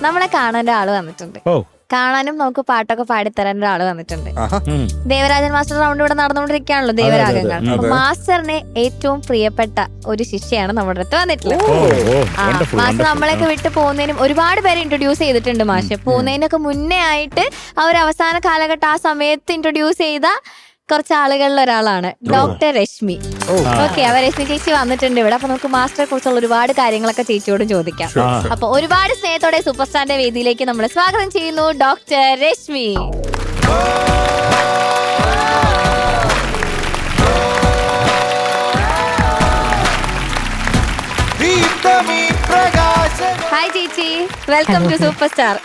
നമ്മളെ കാണാൻ ഒരാള് വന്നിട്ടുണ്ട്. കാണാനും നമുക്ക് പാട്ടൊക്കെ പാടിത്തരാൻ ഒരാള് വന്നിട്ടുണ്ട്. ദേവരാജൻ മാസ്റ്റർ റൗണ്ട് ഇവിടെ നടന്നുകൊണ്ടിരിക്കുകയാണല്ലോ ദേവരാഗങ്ങൾ. അപ്പൊ മാസ്റ്ററിന് ഏറ്റവും പ്രിയപ്പെട്ട ഒരു ശിഷ്യയാണ് നമ്മുടെ അടുത്ത് വന്നിട്ടുള്ളത്. മാസ്റ്റർ നമ്മളെയൊക്കെ വിട്ട് പോകുന്നതിനും ഒരുപാട് പേരെ ഇൻട്രൊഡ്യൂസ് ചെയ്തിട്ടുണ്ട്. മാഷ് പോകുന്നതിനൊക്കെ മുന്നേ ആയിട്ട് ആ ഒരു അവസാന കാലഘട്ടം ആ സമയത്ത് ഇൻട്രൊഡ്യൂസ് ചെയ്ത കുറച്ച് ആളുകളിൽ ഒരാളാണ് ഡോക്ടർ രശ്മി. ഓക്കെ, അവ രശ്മി ചേച്ചി വന്നിട്ടുണ്ട് ഇവിടെ. അപ്പൊ നമുക്ക് മാസ്റ്ററെ കുറിച്ചുള്ള ഒരുപാട് കാര്യങ്ങളൊക്കെ ചേച്ചിയോടും ചോദിക്കാം. അപ്പൊ ഒരുപാട് സ്നേഹത്തോടെ സൂപ്പർ സ്റ്റാറിന്റെ വേദിയിലേക്ക് നമ്മൾ സ്വാഗതം ചെയ്യുന്നു ഡോക്ടർ രശ്മി. ഹായ് ചേച്ചി, വെൽക്കം ടു സൂപ്പർ സ്റ്റാർ.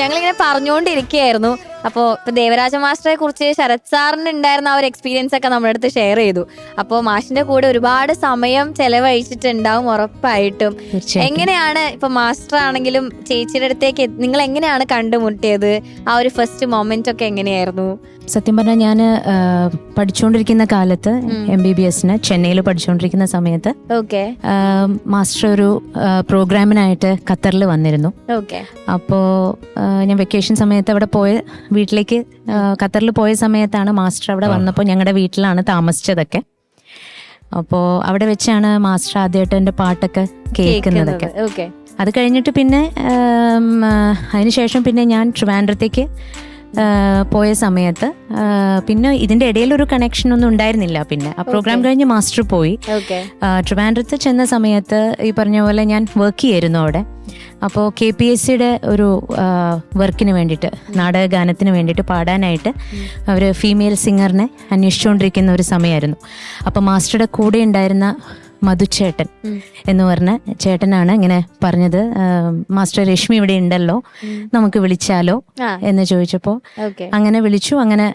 ഞങ്ങളിങ്ങനെ പറഞ്ഞുകൊണ്ടിരിക്കുകയായിരുന്നു. അപ്പോൾ ഇപ്പൊ ദേവരാജ മാസ്റ്ററെ കുറിച്ച് ശരത് സാറിന് ഉണ്ടായിരുന്ന ആ ഒരു എക്സ്പീരിയൻസ് ഒക്കെ നമ്മുടെ അടുത്ത് ഷെയർ ചെയ്തു. അപ്പോൾ മാഷിന്റെ കൂടെ ഒരുപാട് സമയം ചെലവഴിച്ചിട്ടുണ്ടാവും ഉറപ്പായിട്ടും. എങ്ങനെയാണ് ഇപ്പൊ മാസ്റ്റർ ആണെങ്കിലും ചേച്ചിയുടെ അടുത്തേക്ക് നിങ്ങൾ എങ്ങനെയാണ് കണ്ടുമുട്ടിയത്? ആ ഒരു ഫസ്റ്റ് മൊമെന്റ് ഒക്കെ എങ്ങനെയായിരുന്നു? സത്യം പറഞ്ഞാൽ ഞാൻ പഠിച്ചുകൊണ്ടിരിക്കുന്ന കാലത്ത് MBBS ചെന്നൈയിൽ പഠിച്ചുകൊണ്ടിരിക്കുന്ന സമയത്ത് മാസ്റ്റർ ഒരു പ്രോഗ്രാമിനായിട്ട് ഖത്തറിൽ വന്നിരുന്നു. അപ്പോൾ ഞാൻ വെക്കേഷൻ സമയത്ത് അവിടെ വീട്ടിലേക്ക് ഖത്തറിൽ പോയ സമയത്താണ് മാസ്റ്റർ അവിടെ വന്നപ്പോൾ ഞങ്ങളുടെ വീട്ടിലാണ് താമസിച്ചതൊക്കെ. അപ്പോൾ അവിടെ വെച്ചാണ് മാസ്റ്റർ ആദ്യമായിട്ട് എൻ്റെ പാട്ടൊക്കെ കേൾക്കുന്നതൊക്കെ. അത് കഴിഞ്ഞിട്ട് പിന്നെ അതിനുശേഷം പിന്നെ ഞാൻ ട്രിവാൻഡ്രത്തേക്ക് പോയ സമയത്ത് പിന്നെ ഇതിന്റെ ഇടയിൽ ഒരു കണക്ഷൻ ഒന്നും ഉണ്ടായിരുന്നില്ല. പിന്നെ ആ പ്രോഗ്രാം കഴിഞ്ഞ് മാസ്റ്റർ പോയി. ട്രിവാൻഡ്രത്ത് ചെന്ന സമയത്ത് ഈ പറഞ്ഞ പോലെ ഞാൻ വർക്ക് ചെയ്യായിരുന്നു അവിടെ. അപ്പോൾ KPSCയുടെ ഒരു വർക്കിന് വേണ്ടിയിട്ട്, നാടകഗാനത്തിന് വേണ്ടിയിട്ട് പാടാനായിട്ട് അവർ ഫീമെയിൽ സിംഗറിനെ അന്വേഷിച്ചുകൊണ്ടിരിക്കുന്ന ഒരു സമയമായിരുന്നു. അപ്പോൾ മാസ്റ്ററുടെ കൂടെ ഉണ്ടായിരുന്ന മധുചേട്ടൻ എന്ന് പറഞ്ഞ ചേട്ടനാണ് ഇങ്ങനെ പറഞ്ഞത്, മാസ്റ്റർ രശ്മി ഇവിടെ ഉണ്ടല്ലോ, നമുക്ക് വിളിച്ചാലോ എന്ന് ചോദിച്ചപ്പോ അങ്ങനെ വിളിച്ചു. അങ്ങനെ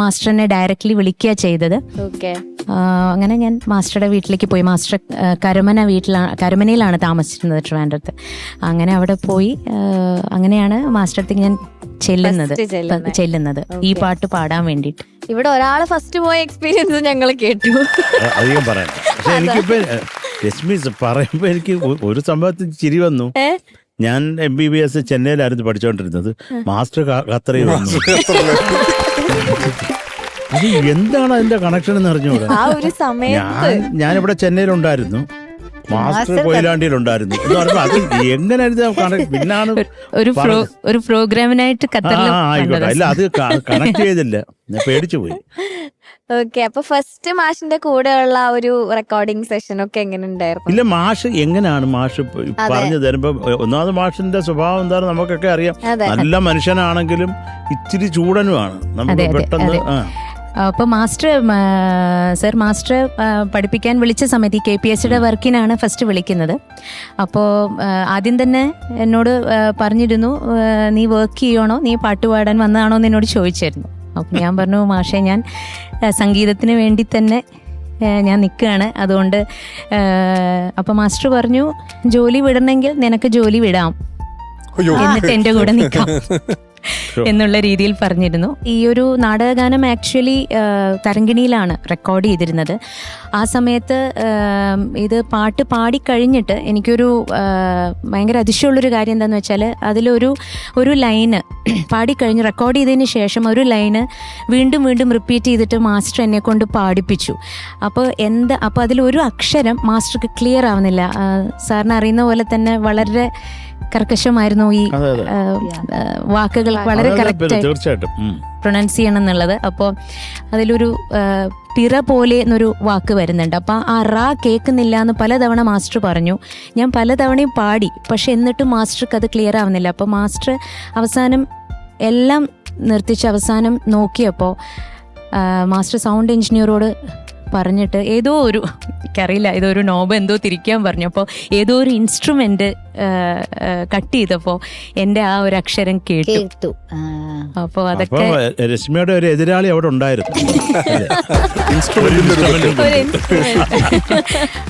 മാസ്റ്ററിനെ ഡയറക്റ്റ്ലി വിളിക്കുക ചെയ്തത്. അങ്ങനെ ഞാൻ മാസ്റ്ററുടെ വീട്ടിലേക്ക് പോയി. മാസ്റ്റർ കരമനയിലാണ് താമസിച്ചിരുന്നത് ട്രിവാൻഡ്രത്ത്. അങ്ങനെ അവിടെ പോയി. അങ്ങനെയാണ് മാസ്റ്ററത്തേക്ക് ഞാൻ ചെല്ലുന്നത് ഈ പാട്ട് പാടാൻ വേണ്ടിയിട്ട്. ഇവിടെ ഒരാള് ഫസ്റ്റ് പോയ എക്സ്പീരിയൻസ് ഞങ്ങൾ കേട്ടു. അധികം പറയാം. പക്ഷെ എനിക്കിപ്പോ രശ്മി പറയുമ്പോ എനിക്ക് ഒരു സംഭവത്തിൽ ചിരി വന്നു. ഞാൻ MBBS ചെന്നൈയിലായിരുന്നു പഠിച്ചുകൊണ്ടിരുന്നത്. മാസ്റ്റർ ഖത്തറിൽ വന്നു. അത് എന്താണ് അതിന്റെ കണക്ഷൻ എന്ന് അറിഞ്ഞൂടാ. ഞാനിവിടെ ചെന്നൈയിലുണ്ടായിരുന്നു, മാസ്റ്റർ കൊയിലാണ്ടിയിലുണ്ടായിരുന്നു എന്ന് പറയുമ്പോ അത് എങ്ങനെ പിന്നാണ് ഒരു പ്രോഗ്രാമിനായിട്ട് ആയിക്കോട്ടെ. അല്ല, അത് കണക്ട് ചെയ്തില്ല, ഞാൻ പേടിച്ചു പോയി. ഓക്കെ, അപ്പൊ ഫസ്റ്റ് മാഷിന്റെ കൂടെയുള്ള ഒരു റെക്കോർഡിംഗ് സെഷൻ ഒക്കെ എങ്ങനെ ഉണ്ടായിരുന്നു? ഇല്ല, മാഷ് എങ്ങനെയാണ് മാഷ് പറഞ്ഞു തരുമ്പോ, ഒന്നാമത് മാഷിന്റെ സ്വഭാവം എന്താണ് നമുക്കൊക്കെ അറിയാം. നല്ല മനുഷ്യനാണെങ്കിലും ഇച്ചിരി ചൂടനുമാണ്. നമുക്ക് പെട്ടെന്ന് അപ്പോൾ മാസ്റ്റർ പഠിപ്പിക്കാൻ വിളിച്ച സമയത്ത് ഈ KPSCയുടെ വർക്കിനാണ് ഫസ്റ്റ് വിളിക്കുന്നത്. അപ്പോൾ ആദ്യം തന്നെ എന്നോട് പറഞ്ഞിരുന്നു, നീ വർക്ക് ചെയ്യണോ, നീ പാട്ട് പാടാൻ വന്നതാണോ എന്ന് എന്നോട് ചോദിച്ചിരുന്നു. അപ്പം ഞാൻ പറഞ്ഞു, മാഷേ ഞാൻ സംഗീതത്തിന് വേണ്ടി തന്നെ ഞാൻ നിൽക്കുകയാണ്, അതുകൊണ്ട്. അപ്പം മാസ്റ്റർ പറഞ്ഞു, ജോലി വിടണമെങ്കിൽ നിനക്ക് ജോലി വിടാം, എന്നിട്ട് എൻ്റെ കൂടെ നിൽക്കാം എന്നുള്ള രീതിയിൽ പറഞ്ഞിരുന്നു. ഈ ഒരു നാടകഗാനം ആക്ച്വലി തരങ്കിണിയിലാണ് റെക്കോർഡ് ചെയ്തിരുന്നത്. ആ സമയത്ത് ഇത് പാട്ട് പാടിക്കഴിഞ്ഞിട്ട് എനിക്കൊരു ഭയങ്കര അതിശയമുള്ളൊരു കാര്യം എന്താണെന്ന് വെച്ചാൽ, ഒരു ലൈന് പാടിക്കഴിഞ്ഞ് റെക്കോർഡ് ചെയ്തതിന് ശേഷം ഒരു ലൈന് വീണ്ടും വീണ്ടും റിപ്പീറ്റ് ചെയ്തിട്ട് മാസ്റ്റർ എന്നെ കൊണ്ട് പാടിപ്പിച്ചു. അപ്പോൾ അതിലൊരു അക്ഷരം മാസ്റ്റർക്ക് ക്ലിയർ ആവുന്നില്ല. സാറിന് അറിയുന്ന പോലെ തന്നെ വളരെ കർക്കശമായിരുന്നു ഈ വാക്കുകൾ, വളരെ കറക്റ്റായി പ്രൊനൗൺസ് ചെയ്യണം എന്നുള്ളത്. അപ്പോൾ അതിലൊരു പിറ പോലെ എന്നൊരു വാക്ക് വരുന്നുണ്ട്. അപ്പം ആ റാ കേൾക്കുന്നില്ല എന്ന് പലതവണ മാസ്റ്റർ പറഞ്ഞു. ഞാൻ പലതവണയും പാടി, പക്ഷെ എന്നിട്ടും മാസ്റ്റർക്ക് അത് ക്ലിയർ ആവുന്നില്ല. അപ്പോൾ മാസ്റ്റർ അവസാനം എല്ലാം നിർത്തിച്ച് അവസാനം നോക്കിയപ്പോൾ മാസ്റ്റർ സൗണ്ട് എഞ്ചിനീയറോട് പറഞ്ഞിട്ട് എനിക്കറിയില്ല, ഏതോ ഒരു നോബ് എന്തോ തിരിക്കാൻ പറഞ്ഞു. അപ്പോൾ ഏതോ ഒരു ഇൻസ്ട്രുമെന്റ് കട്ട് ചെയ്തപ്പോൾ എൻ്റെ ആ ഒരു അക്ഷരം കേട്ടു. അപ്പോൾ അതൊക്കെ രശ്മിയുടെ ഒരു എതിരാളി അവിടെ ഉണ്ടായിരുന്നു.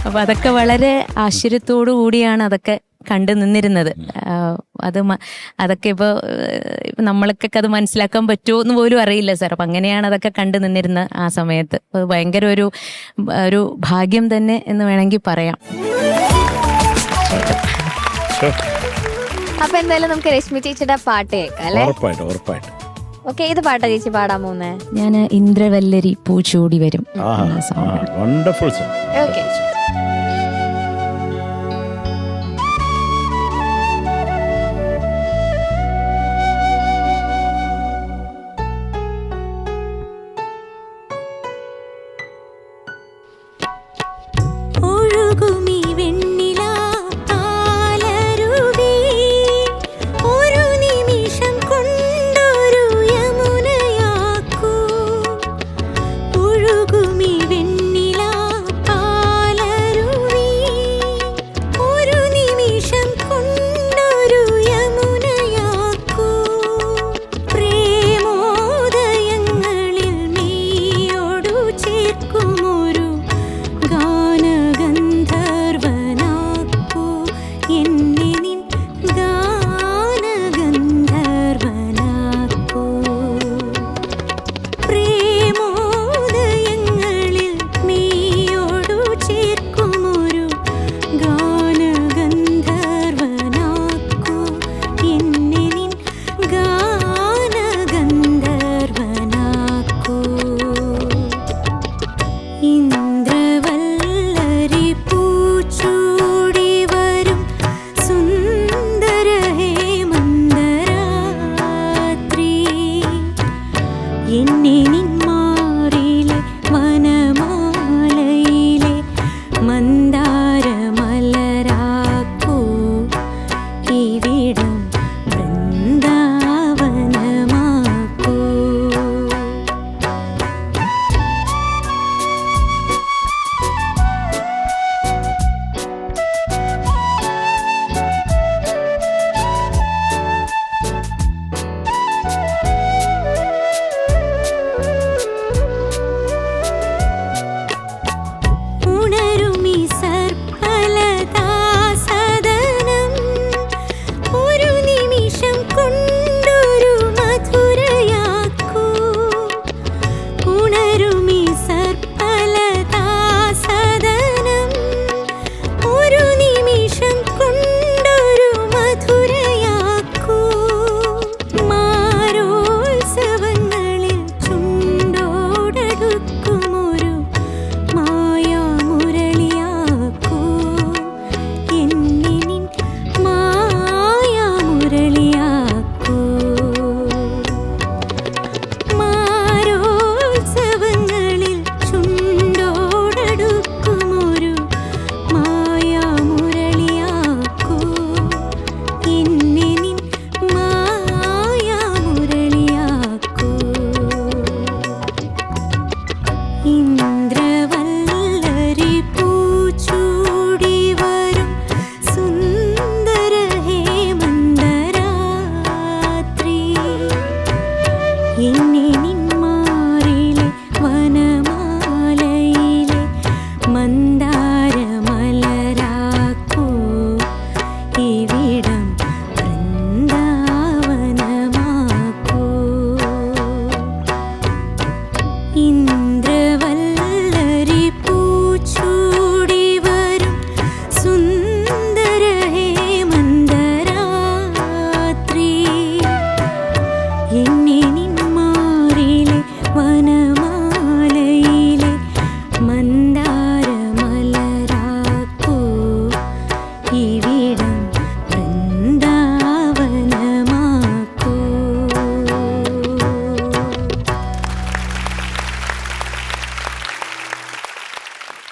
അപ്പൊ അതൊക്കെ വളരെ ആശ്ചര്യത്തോടു കൂടിയാണ് അതൊക്കെ കണ്ടു നിന്നിരുന്നത്. അതൊക്കെ ഇപ്പോൾ നമ്മൾക്കൊക്കെ അത് മനസ്സിലാക്കാൻ പറ്റുമോ എന്ന് പോലും അറിയില്ല സാർ. അപ്പം അങ്ങനെയാണ് അതൊക്കെ കണ്ടു നിന്നിരുന്നത് ആ സമയത്ത്. ഭയങ്കര ഒരു ഭാഗ്യം തന്നെ എന്ന് വേണമെങ്കിൽ പറയാം. അപ്പൊ എന്തായാലും നമുക്ക് രശ്മി ചേച്ചിയുടെ പാട്ട് കേൾക്കാം അല്ലെ? ഉറപ്പായിട്ട്. ഓക്കെ, ഏത് പാട്ടാ ചേച്ചി പാടാൻ പോകുന്നേ? ഞാൻ ഇന്ദ്രവല്ലരി പൂച്ചൂടി വരും. Wonderful song. ഓക്കെ.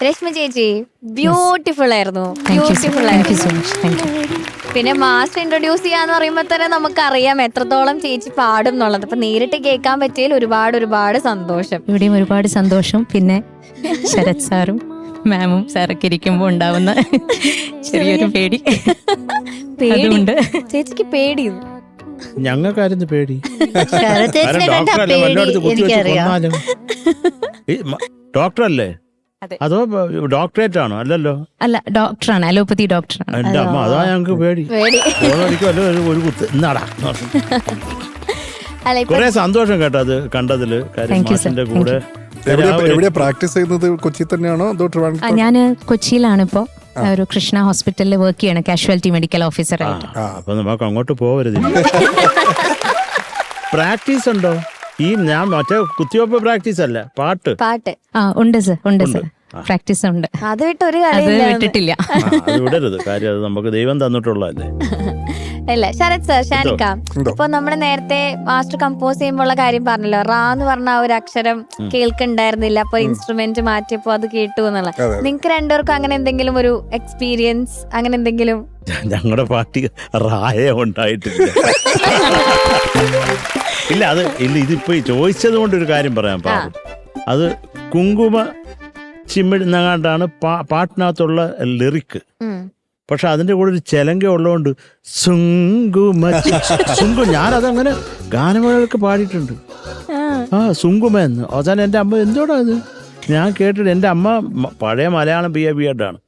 രശ്മി ചേച്ചി ബ്യൂട്ടിഫുൾ ആയിരുന്നു, ബ്യൂട്ടിഫുൾ ആയിരുന്നു. പിന്നെ മാസ്റ്റർ ഇൻട്രൊഡ്യൂസ് ചെയ്യാന്ന് പറയുമ്പോ തന്നെ നമുക്കറിയാം എത്രത്തോളം ചേച്ചി പാടും എന്നുള്ളത്. അപ്പൊ നേരിട്ട് കേൾക്കാൻ പറ്റിയതിൽ ഒരുപാട് സന്തോഷം. ഇവിടെയും ഒരുപാട് സന്തോഷം. പിന്നെ ശരത് സാറും മാമും സാറൊക്കെ ഇരിക്കുമ്പോ ഉണ്ടാവുന്ന ചെറിയൊരു പേടി. അതുകൊണ്ട് ചേച്ചിക്ക് പേടിയോ? ഞങ്ങൾക്കായിരുന്നു പേടി. ഡോക്ടറല്ലേ അതോ ഡോക്ടറേറ്റ് ആണോ? അല്ലല്ലോ. അല്ല, ഡോക്ടറാണ്, അലോപ്പതി ഡോക്ടറാണ്. എന്റെ അമ്മ, അതാ ഞങ്ങക്ക് പേടി. ഒരു കുത്ത് എന്നാടാ. കുറെ സന്തോഷം കേട്ടോ അത് കണ്ടതില്. മാഷിന്റെ കൂടെ പ്രാക്ടീസ് ചെയ്യുന്നത് കൊച്ചി തന്നെയാണോ? ഞാൻ കൊച്ചിയിലാണ് ഇപ്പോ. ഒരു കൃഷ്ണ ഹോസ്പിറ്റലിൽ വർക്ക് ചെയ്യണം കാഷ്വാലിറ്റി മെഡിക്കൽ ഓഫീസറായിട്ട്. അപ്പൊ നമുക്ക് അങ്ങോട്ട് പോവരുത്. പ്രാക്ടീസ് ഉണ്ടോ? ഞാൻ മറ്റേ കുത്തിവെപ്പ് പ്രാക്ടീസ് അല്ല, പാട്ട്. ഉണ്ട് സർ, ഉണ്ട് സർ, പ്രാക്ടീസ് ഉണ്ട്. അത് വിട്ട് ഒരു അത് കളി വിട്ടിട്ടില്ല. അത് വിടരുത്, കാര്യം അത് നമുക്ക് ദൈവം തന്നിട്ടുള്ളതല്ലേ. അല്ല ശരത് സർ, ഷാനിക്ക, ഇപ്പൊ നമ്മള് നേരത്തെ മാസ്റ്റർ കമ്പോസ് ചെയ്യുമ്പോഴുള്ള കാര്യം പറഞ്ഞല്ലോ, റാ എന്ന് പറഞ്ഞ ആ ഒരു അക്ഷരം കേൾക്കണ്ടായിരുന്നില്ല, അപ്പൊ ഇൻസ്ട്രുമെന്റ് മാറ്റിയപ്പോ അത് കേട്ടു എന്നുള്ള. നിങ്ങക്ക് രണ്ടുപേർക്കും അങ്ങനെ എന്തെങ്കിലും ഒരു എക്സ്പീരിയൻസ്, അങ്ങനെ എന്തെങ്കിലും? ഞങ്ങളുടെ പാർട്ടി റായ ഉണ്ടായിട്ടില്ല. ഇല്ല, അത് ഇല്ല. ഇതിപ്പോ ചോദിച്ചത് കൊണ്ട് ഒരു കാര്യം പറയാൻ പാടും. അത് കുങ്കുമ ചിമ്മിടുന്നങ്ങാണ്ടാണ് പാട്ടിനകത്തുള്ള ലിറിക്ക്. പക്ഷെ അതിന്റെ കൂടെ ഒരു ചെലങ്ക ഉള്ളതുകൊണ്ട് സുങ്കുമ ഞാനതങ്ങനെ ഗാനമേളകൾക്ക് പാടിയിട്ടുണ്ട്. സുങ്കുമ എന്ന്. അവസാനം എൻ്റെ അമ്മ എന്തോടാ അത് ഞാൻ കേട്ടിട്ട്, എൻ്റെ അമ്മ പഴയ മലയാളം BA ആണ്,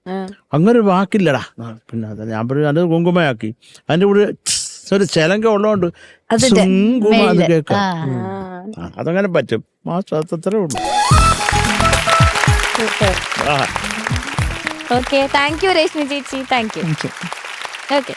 അങ്ങനെ ഒരു വാക്കില്ലടാ. പിന്നെ അത് ഞാൻ പറഞ്ഞു അത് കുങ്കുമയാക്കി. അതിന്റെ കൂടെ ഒരു ചെലങ്ക ഉള്ളതുകൊണ്ട് സുങ്കുമ അത് കേൾക്കാം. അതങ്ങനെ പറ്റും. മാസ്റ്റർ അത്രേ ഉള്ളൂ. ഓക്കെ, താങ്ക് യു രശ്മി ചേച്ചി, താങ്ക് യു. ഓക്കെ.